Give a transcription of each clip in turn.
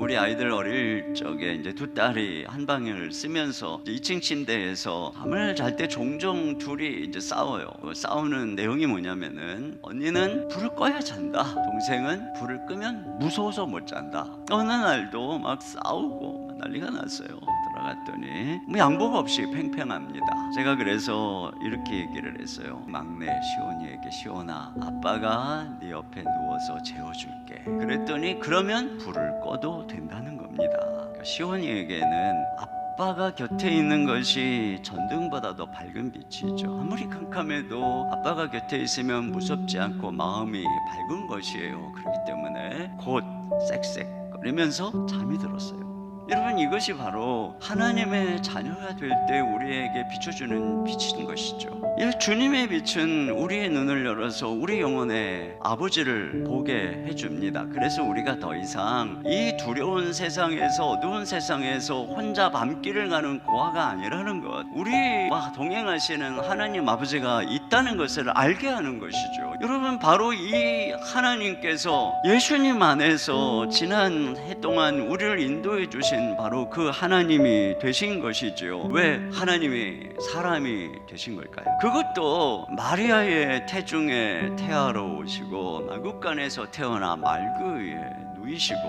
우리 아이들 어릴 적에 이제 두 딸이 한 방을 쓰면서 2층 침대에서 잠을 잘 때 종종 둘이 이제 싸워요. 싸우는 내용이 뭐냐면은 언니는 불을 꺼야 잔다, 동생은 불을 끄면 무서워서 못 잔다. 어느 날도 막 싸우고 난리가 났어요. 들어갔더니 뭐 양보가 없이 팽팽합니다. 제가 그래서 이렇게 얘기를 했어요. 막내 시온이에게, 시온아, 아빠가 네 옆에 누워서 재워줄게. 그랬더니 그러면 불을 꺼도 된다는 겁니다. 그러니까 시온이에게는 아빠가 곁에 있는 것이 전등보다 더 밝은 빛이죠. 아무리 캄캄해도 아빠가 곁에 있으면 무섭지 않고 마음이 밝은 것이에요. 그렇기 때문에 곧 쌕쌕거리면서 잠이 들었어요. 여러분, 이것이 바로 하나님의 자녀가 될 때 우리에게 비춰주는 빛인 것이죠. 이 주님의 빛은 우리의 눈을 열어서 우리 영혼의 아버지를 보게 해줍니다. 그래서 우리가 더 이상 이 두려운 세상에서, 어두운 세상에서 혼자 밤길을 가는 고아가 아니라는 것, 우리와 동행하시는 하나님 아버지가 있다는 것을 알게 하는 것이죠. 여러분, 바로 이 하나님께서 예수님 안에서 지난 해 동안 우리를 인도해 주신 바로 그 하나님이 되신 것이죠. 왜 하나님이 사람이 되신 걸까요? 그것도 마리아의 태중에 태아로 오시고 마국간에서 태어나 말그에 누이시고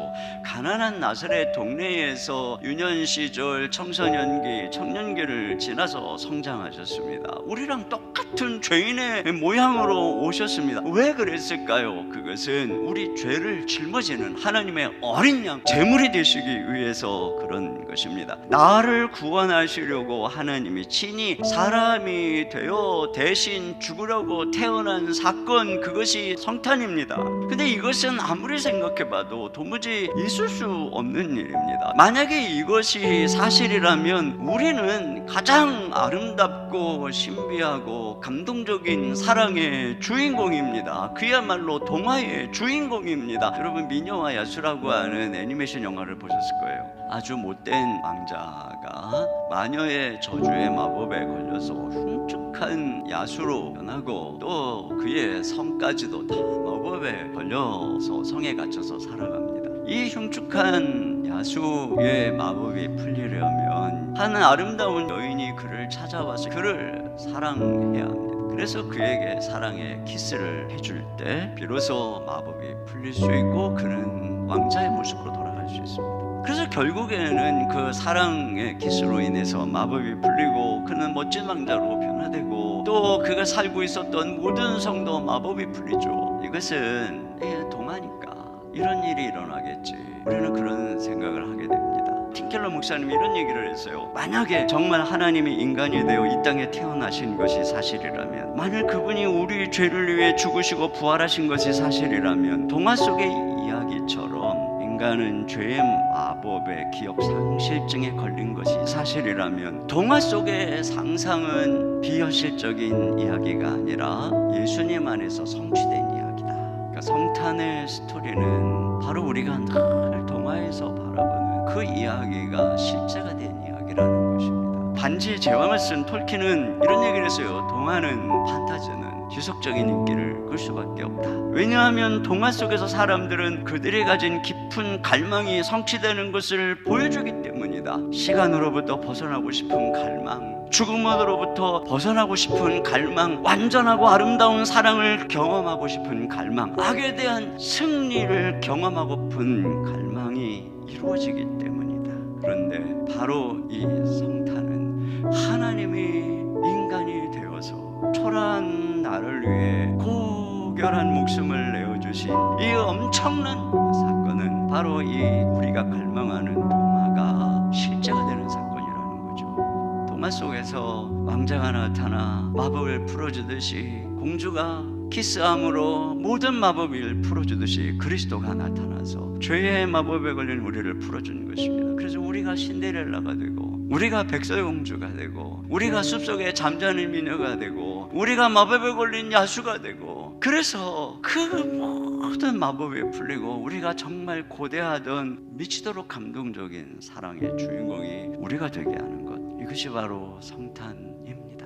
가난한 나사렛 동네에서 유년 시절, 청소년기, 청년기를 지나서 성장하셨습니다. 우리랑 똑같은 죄인의 모양으로 오셨습니다. 왜 그랬을까요? 그것은 우리 죄를 짊어지는 하나님의 어린 양, 제물이 되시기 위해서 그런 것입니다. 나를 구원하시려고 하나님이 친히 사람이 되어 대신 죽으려고 태어난 사건, 그것이 성탄입니다. 근데 이것은 아무리 생각해봐도 도무지 있을 수 없는 일입니다. 만약에 이것이 사실이라면 우리는 가장 아름답고 신비하고 감동적인 사랑의 주인공입니다. 그야말로 동화의 주인공입니다. 여러분, 미녀와 야수라고 하는 애니메이션 영화를 보셨을 거예요. 아주 못된 왕자가 마녀의 저주의 마법에 걸려서 흉측한 야수로 변하고 또 그의 성까지도 다 마법에 걸려서 성에 갇혀서 살아갑니다. 이 흉측한 야수의 마법이 풀리려면 한 아름다운 여인이 그를 찾아와서 그를 사랑해야 합니다. 그래서 그에게 사랑의 키스를 해줄 때 비로소 마법이 풀릴 수 있고 그는 왕자의 모습으로 돌아갈 수 있습니다. 그래서 결국에는 그 사랑의 키스로 인해서 마법이 풀리고 그는 멋진 왕자로 변화되고 또 그가 살고 있었던 모든 성도 마법이 풀리죠. 이것은 동화니까 이런 일이 일어나겠지, 우리는 그런 생각을 하게 됩니다. 틴켈러 목사님이 이런 얘기를 했어요. 만약에 정말 하나님이 인간이 되어 이 땅에 태어나신 것이 사실이라면, 만일 그분이 우리 죄를 위해 죽으시고 부활하신 것이 사실이라면, 동화 속의 이야기처럼 인간은 죄의 마법의 기억 상실증에 걸린 것이 사실이라면, 동화 속의 상상은 비현실적인 이야기가 아니라 예수님 안에서 성취된 이야기다. 그러니까 성탄의 스토리는 바로 우리가 늘 동화에서 바라보는 그 이야기가 실제가 된 이야기라는 것입니다. 반지의 제왕을 쓴 톨킨은 이런 얘기를 했어요. 동화는, 판타지는 지속적인 인기를 끌 수밖에 없다. 왜냐하면 동화 속에서 사람들은 그들이 가진 깊은 갈망이 성취되는 것을 보여주기 때문이다. 시간으로부터 벗어나고 싶은 갈망, 죽음으로부터 벗어나고 싶은 갈망, 완전하고 아름다운 사랑을 경험하고 싶은 갈망, 악에 대한 승리를 경험하고픈 갈망이 이루어지기 때문이다. 그런데 바로 이 성탄은 하나님이 인간이 되어서 초라한 나를 위해 고결한 목숨을 내어주신 이 엄청난 사건은 바로 이 우리가 갈망하는 동화가 실제가 되는 사건이라는 거죠. 동화 속에서 왕자가 나타나 마법을 풀어주듯이, 공주가 키스함으로 모든 마법을 풀어주듯이 그리스도가 나타나서 죄의 마법에 걸린 우리를 풀어주는 것입니다. 그래서 우리가 신데렐라가 되고, 우리가 백설공주가 되고, 우리가 숲속에 잠자는 미녀가 되고, 우리가 마법에 걸린 야수가 되고, 그래서 그 모든 마법에 풀리고 우리가 정말 고대하던 미치도록 감동적인 사랑의 주인공이 우리가 되게 하는 것, 이것이 바로 성탄입니다.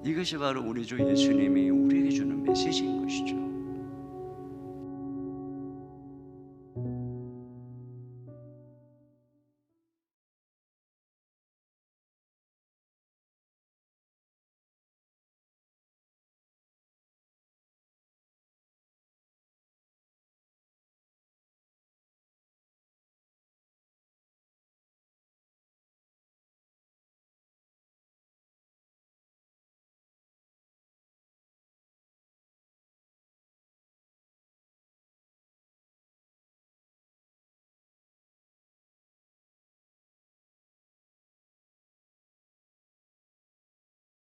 이것이 바로 우리 주 예수님이 우리에게 주는 메시지인 것이죠.